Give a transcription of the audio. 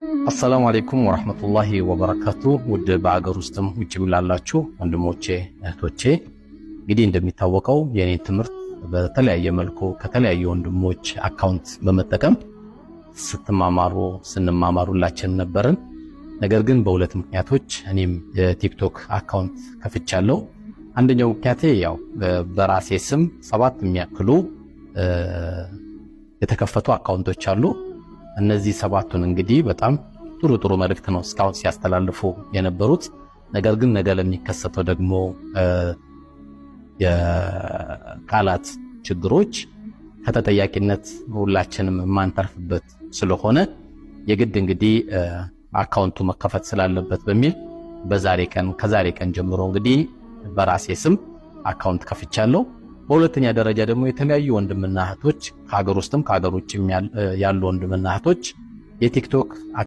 السلام عليكم ورحمة الله وبركاته ود በአገር ውስጥም ውጭ ብላላችሁ ወንድሞቼ እህቶቼ እንግዲህ እንደሚታወቀው የኔ ትምህርት በተለያየ መልኩ ከተለያየ ወንድሞች አካውንት በመጠቀም ስንማማሩላችን ነበርን። ነገር ግን በሁለት ምክንያቶች እኔም የቲክቶክ አካውንት ከፍቻለሁ። አንደኛው ምክንያቴ ያው በራሴ ስም 7 የሚያክሉ የተከፈቱ አካውንቶች አሉ። እነዚህ 7ቱን እንግዲህ በጣም ጥሩ መልእክት ነው እስካሁን ሲያስተላልፉ የነበሩት። ነገር ግን ነገ ለሚከሰተው ደግሞ የቃላት ችግሮች ከተጠያቂነት ሁላችንም ማንተርፍበት ስለሆነ የግድ እንግዲህ አካውንቱ መከፈት ስላለበት በሚል ከዛሬ ቀን ጀምሮ እንግዲህ በራሴ ስም አካውንት ከፍቻለሁ። በሁለተኛ ደረጃ ደግሞ የተለያዩ ወንድምና እህቶች ከሀገር ውስጥም ከሀገር ውጭም ያሉ ወንድምና እህቶች የቲክቶክ